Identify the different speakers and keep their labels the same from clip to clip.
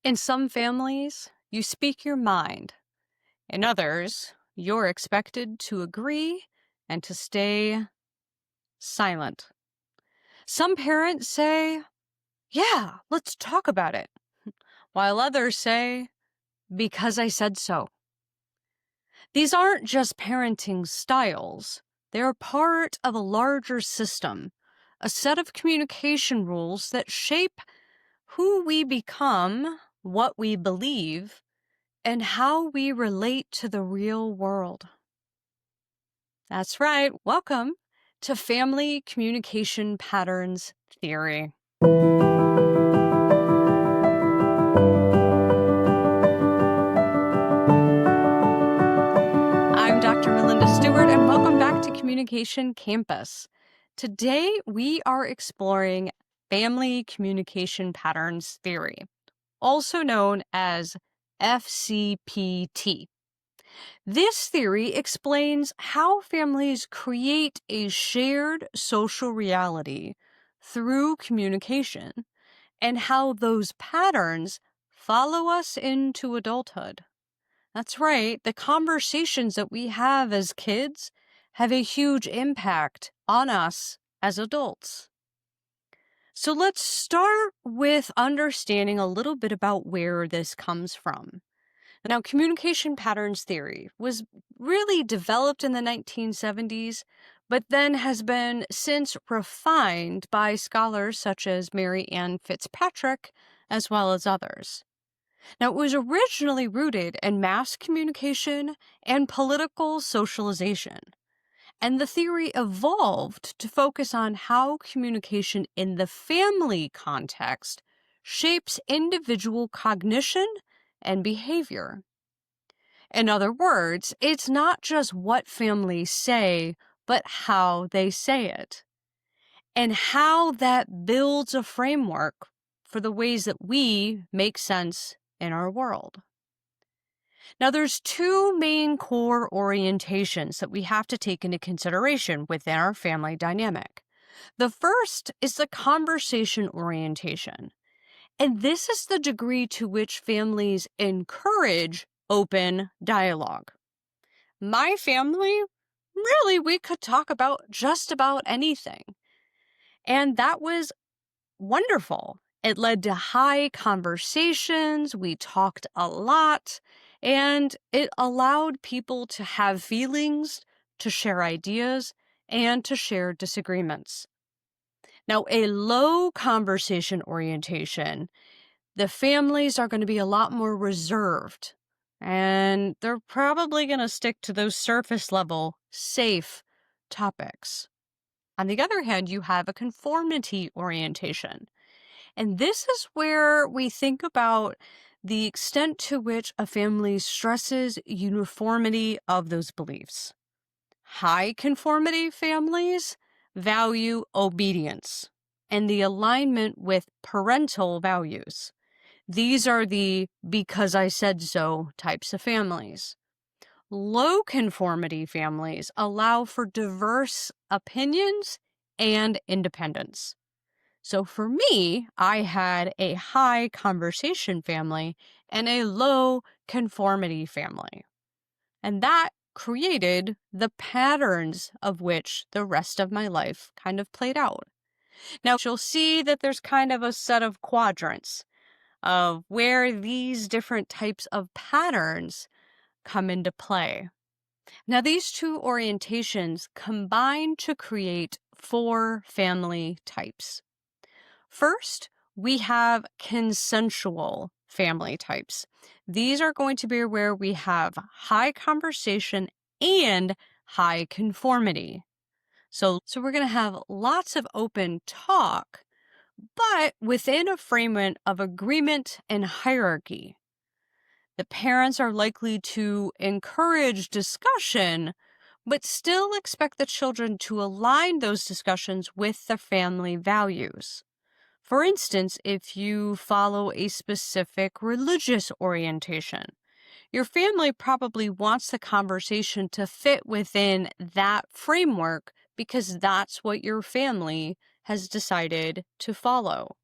Speaker 1: In some families, you speak your mind. In others, you're expected to agree and to stay silent. Some parents say, "Yeah, let's talk about it," while others say, "Because I said so." These aren't just parenting styles, they're part of a larger system, a set of communication rules that shape who we become, what we believe, and how we relate to the real world. That's right. Welcome to Family Communication Patterns Theory. I'm Dr. Malynnda Stewart, and welcome back to Communication Campus. Today, we are exploring Family Communication Patterns Theory, also known as FCPT. This theory explains how families create a shared social reality through communication and how those patterns follow us into adulthood. That's right, the conversations that we have as kids have a huge impact on us as adults. So let's start with understanding a little bit about where this comes from. Now, communication patterns theory was really developed in the 1970s, but then has been since refined by scholars such as Mary Ann Fitzpatrick, as well as others. Now, it was originally rooted in mass communication and political socialization, and the theory evolved to focus on how communication in the family context shapes individual cognition and behavior. In other words, it's not just what families say, but how they say it, and how that builds a framework for the ways that we make sense in our world. Now, there's two main core orientations that we have to take into consideration within our family dynamic. The first is the conversation orientation. And this is the degree to which families encourage open dialogue. My family, really, we could talk about just about anything. And that was wonderful. It led to high conversations. We talked a lot, and it allowed people to have feelings, to share ideas, and to share disagreements. Now, a low conversation orientation, the families are going to be a lot more reserved, and they're probably going to stick to those surface level, safe topics. On the other hand, you have a conformity orientation. And this is where we think about the extent to which a family stresses uniformity of those beliefs. High conformity families value obedience and the alignment with parental values. These are the because I said so types of families. Low conformity families allow for diverse opinions and independence. So for me, I had a high conversation family and a low conformity family. And that created the patterns of which the rest of my life kind of played out. Now, you'll see that there's kind of a set of quadrants of where these different types of patterns come into play. Now, these two orientations combine to create 4 family types. First, we have consensual family types. These are going to be where we have high conversation and high conformity. So we're going to have lots of open talk, but within a framework of agreement and hierarchy. The parents are likely to encourage discussion, but still expect the children to align those discussions with the family values. For instance, if you follow a specific religious orientation, your family probably wants the conversation to fit within that framework because that's what your family has decided to follow.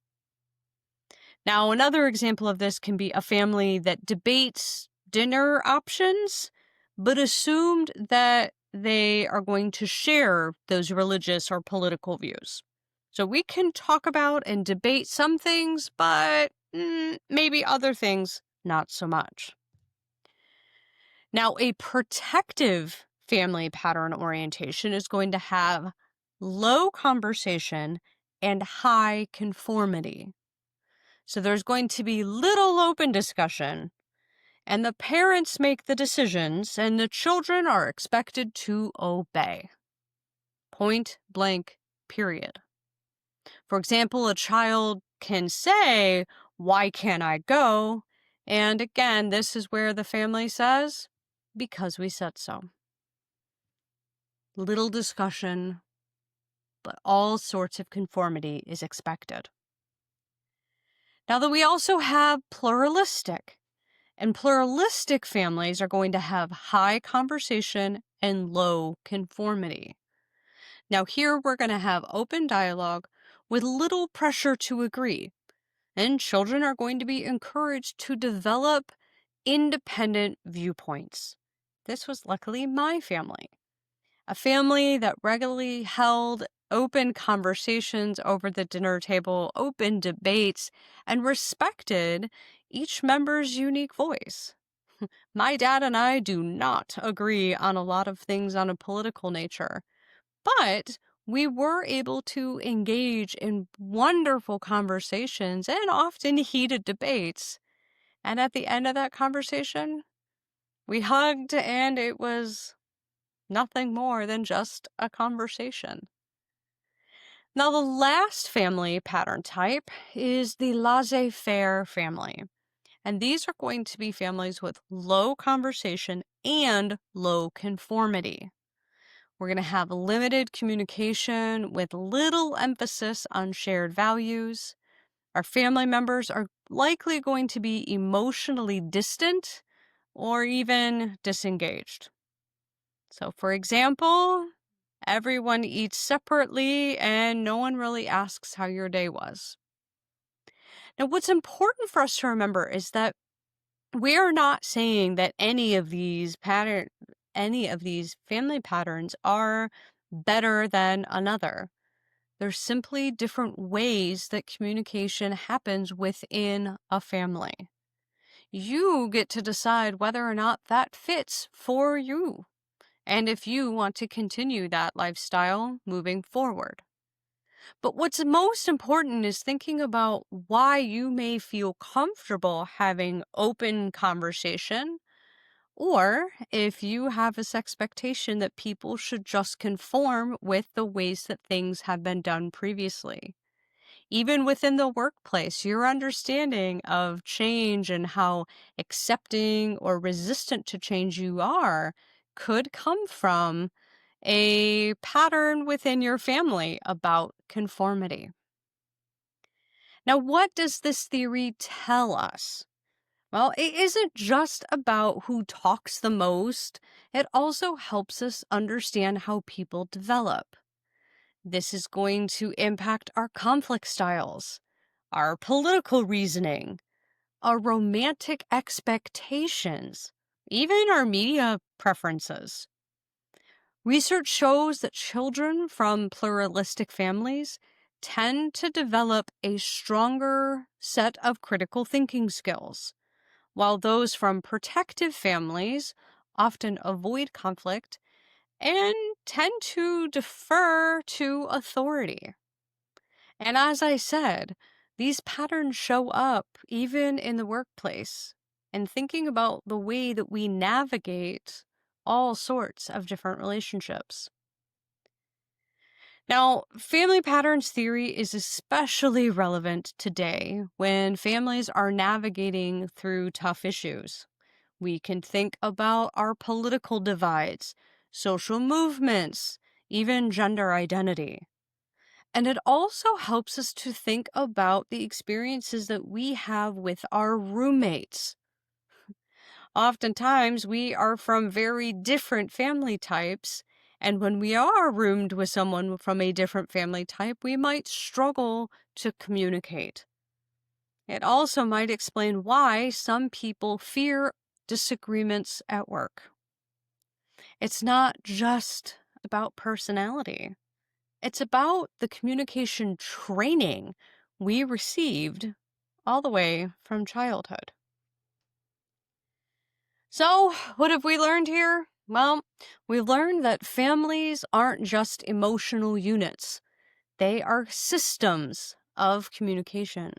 Speaker 1: Now, another example of this can be a family that debates dinner options, but assumed that they are going to share those religious or political views. So we can talk about and debate some things, but maybe other things not so much. Now, a protective family pattern orientation is going to have low conversation and high conformity. So there's going to be little open discussion, and the parents make the decisions, and the children are expected to obey. Point blank, period. For example, a child can say, "Why can't I go?" And again, this is where the family says, "Because we said so." Little discussion, but all sorts of conformity is expected. Now that we also have pluralistic, and pluralistic families are going to have high conversation and low conformity. Now here we're going to have open dialogue with little pressure to agree, and children are going to be encouraged to develop independent viewpoints. This was luckily my family. A family that regularly held open conversations over the dinner table, open debates, and respected each member's unique voice. My dad and I do not agree on a lot of things on a political nature, but we were able to engage in wonderful conversations and often heated debates. And at the end of that conversation, we hugged, and it was nothing more than just a conversation. Now, the last family pattern type is the laissez-faire family. And these are going to be families with low conversation and low conformity. We're going to have limited communication with little emphasis on shared values. Our family members are likely going to be emotionally distant or even disengaged. So, for example, everyone eats separately and no one really asks how your day was. Now, what's important for us to remember is that we are not saying that any of these family patterns are better than another. There's simply different ways that communication happens within a family. You get to decide whether or not that fits for you, and if you want to continue that lifestyle moving forward. But what's most important is thinking about why you may feel comfortable having open conversation, or if you have this expectation that people should just conform with the ways that things have been done previously. Even within the workplace, your understanding of change and how accepting or resistant to change you are could come from a pattern within your family about conformity. Now, what does this theory tell us? Well, it isn't just about who talks the most, it also helps us understand how people develop. This is going to impact our conflict styles, our political reasoning, our romantic expectations, even our media preferences. Research shows that children from pluralistic families tend to develop a stronger set of critical thinking skills, while those from protective families often avoid conflict and tend to defer to authority. And as I said, these patterns show up even in the workplace, and thinking about the way that we navigate all sorts of different relationships. Now, family patterns theory is especially relevant today when families are navigating through tough issues. We can think about our political divides, social movements, even gender identity. And it also helps us to think about the experiences that we have with our roommates. Oftentimes, we are from very different family types, and when we are roomed with someone from a different family type, we might struggle to communicate. It also might explain why some people fear disagreements at work. It's not just about personality, it's about the communication training we received all the way from childhood. So, what have we learned here? Well, we learned that families aren't just emotional units, they are systems of communication.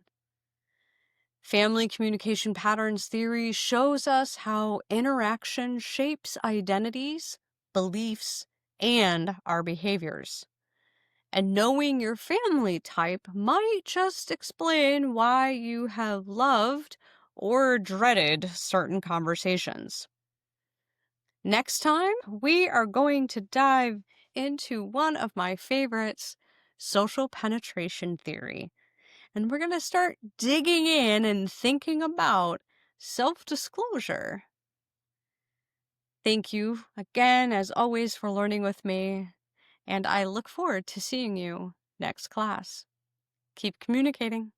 Speaker 1: Family communication patterns theory shows us how interaction shapes identities, beliefs, and our behaviors. And knowing your family type might just explain why you have loved or dreaded certain conversations. Next time, we are going to dive into one of my favorites, social penetration theory. And we're going to start digging in and thinking about self disclosure. Thank you again, as always, for learning with me. And I look forward to seeing you next class. Keep communicating.